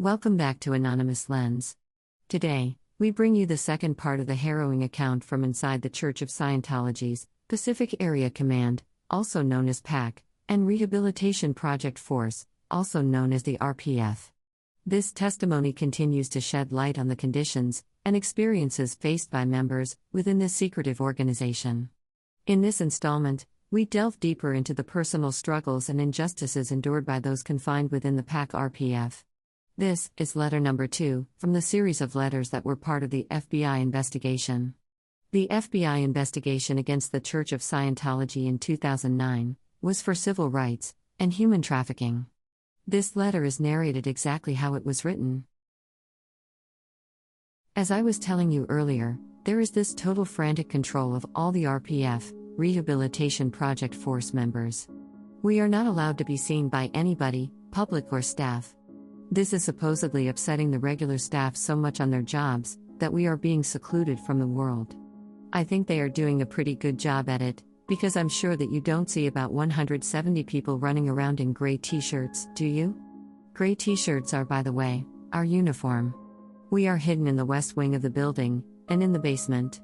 Welcome back to Anonymous Lens. Today, we bring you the second part of the harrowing account from inside the Church of Scientology's Pacific Area Command, also known as PAC, and Rehabilitation Project Force, also known as the RPF. This testimony continues to shed light on the conditions and experiences faced by members within this secretive organization. In this installment, we delve deeper into the personal struggles and injustices endured by those confined within the PAC RPF. This is letter number 2 from the series of letters that were part of the FBI investigation. The FBI investigation against the Church of Scientology in 2009 was for civil rights and human trafficking. This letter is narrated exactly how it was written. As I was telling you earlier, there is this total frantic control of all the RPF, Rehabilitation Project Force members. We are not allowed to be seen by anybody, public or staff. This is supposedly upsetting the regular staff so much on their jobs that we are being secluded from the world. I think they are doing a pretty good job at it, because I'm sure that you don't see about 170 people running around in gray t-shirts, do you? Gray t-shirts are, by the way, our uniform. We are hidden in the west wing of the building, and in the basement.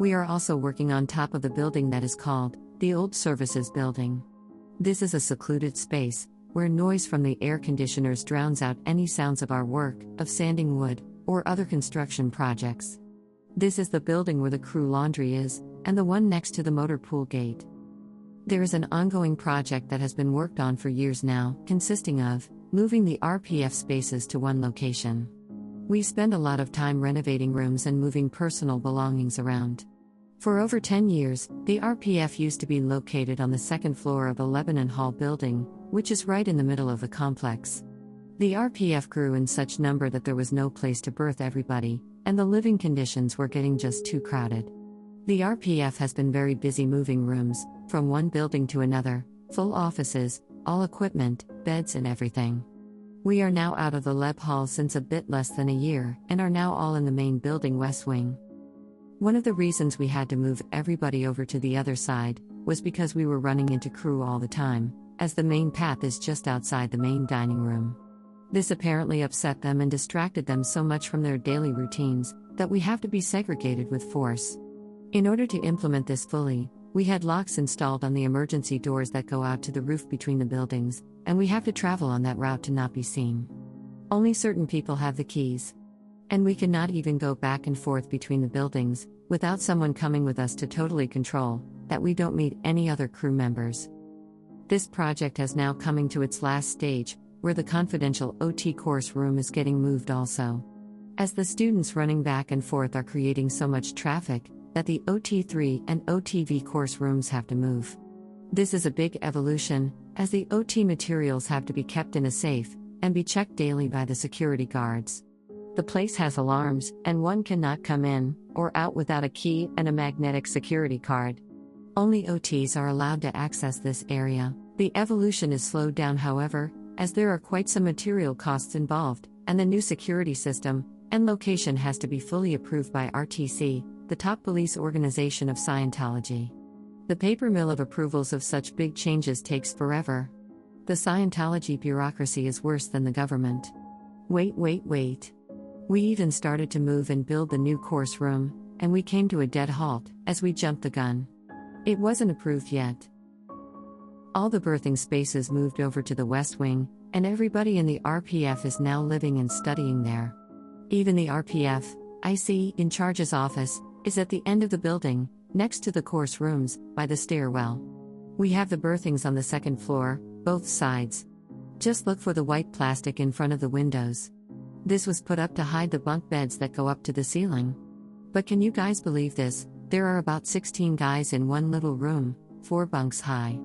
We are also working on top of the building that is called the Old Services Building. This is a secluded space, where noise from the air conditioners drowns out any sounds of our work, of sanding wood, or other construction projects. This is the building where the crew laundry is, and the one next to the motor pool gate. There is an ongoing project that has been worked on for years now, consisting of moving the RPF spaces to one location. We spend a lot of time renovating rooms and moving personal belongings around. For over 10 years, the RPF used to be located on the second floor of the Lebanon Hall building, which is right in the middle of the complex. The RPF grew in such number that there was no place to berth everybody, and the living conditions were getting just too crowded. The RPF has been very busy moving rooms, from one building to another, full offices, all equipment, beds and everything. We are now out of the Leb Hall since a bit less than a year, and are now all in the main building west wing. One of the reasons we had to move everybody over to the other side was because we were running into crew all the time, as the main path is just outside the main dining room. This apparently upset them and distracted them so much from their daily routines that we have to be segregated with force. In order to implement this fully, we had locks installed on the emergency doors that go out to the roof between the buildings, and we have to travel on that route to not be seen. Only certain people have the keys. And we cannot even go back and forth between the buildings, without someone coming with us to totally control that we don't meet any other crew members. This project has now coming to its last stage, where the confidential OT course room is getting moved also. As the students running back and forth are creating so much traffic, that the OT3 and OTV course rooms have to move. This is a big evolution, as the OT materials have to be kept in a safe, and be checked daily by the security guards. The place has alarms, and one cannot come in or out without a key and a magnetic security card. Only OTs are allowed to access this area. The evolution is slowed down, however, as there are quite some material costs involved, and the new security system and location has to be fully approved by RTC, the top police organization of Scientology. The paper mill of approvals of such big changes takes forever. The Scientology bureaucracy is worse than the government. Wait. We even started to move and build the new course room, and we came to a dead halt, as we jumped the gun. It wasn't approved yet. All the berthing spaces moved over to the west wing, and everybody in the RPF is now living and studying there. Even the RPF, IC, in charge's office, is at the end of the building, next to the course rooms, by the stairwell. We have the berthings on the second floor, both sides. Just look for the white plastic in front of the windows. This was put up to hide the bunk beds that go up to the ceiling. But can you guys believe this? There are about 16 guys in one little room, 4 bunks high.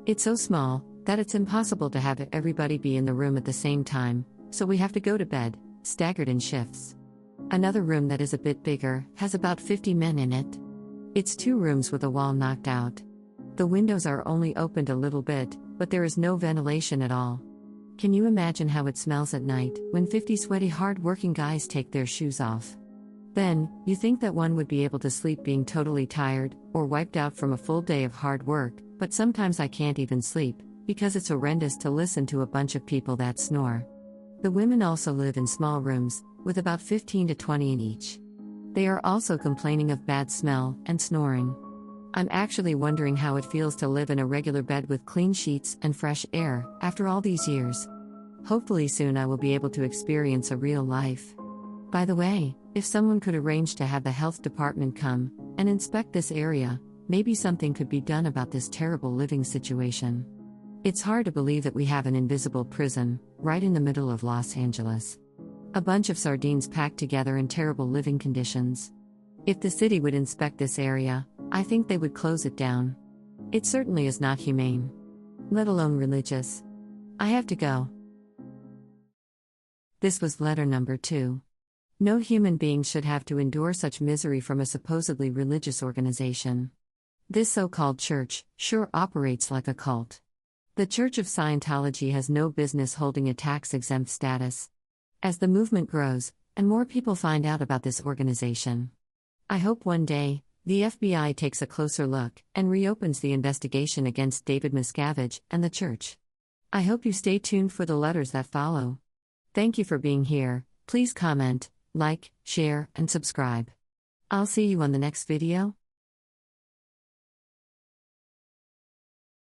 It's so small that it's impossible to have everybody be in the room at the same time, so we have to go to bed, staggered in shifts. Another room that is a bit bigger has about 50 men in it. It's 2 rooms with a wall knocked out. The windows are only opened a little bit, but there is no ventilation at all. Can you imagine how it smells at night, when 50 sweaty hard-working guys take their shoes off? Then, you think that one would be able to sleep being totally tired, or wiped out from a full day of hard work, but sometimes I can't even sleep, because it's horrendous to listen to a bunch of people that snore. The women also live in small rooms, with about 15 to 20 in each. They are also complaining of bad smell and snoring. I'm actually wondering how it feels to live in a regular bed with clean sheets and fresh air, after all these years. Hopefully soon I will be able to experience a real life. By the way, if someone could arrange to have the health department come and inspect this area, maybe something could be done about this terrible living situation. It's hard to believe that we have an invisible prison, right in the middle of Los Angeles. A bunch of sardines packed together in terrible living conditions. If the city would inspect this area, I think they would close it down. It certainly is not humane. Let alone religious. I have to go. This was letter number 2. No human being should have to endure such misery from a supposedly religious organization. This so-called church sure operates like a cult. The Church of Scientology has no business holding a tax-exempt status. As the movement grows, and more people find out about this organization, I hope one day, the FBI takes a closer look and reopens the investigation against David Miscavige and the church. I hope you stay tuned for the letters that follow. Thank you for being here. Please comment, like, share, and subscribe. I'll see you on the next video.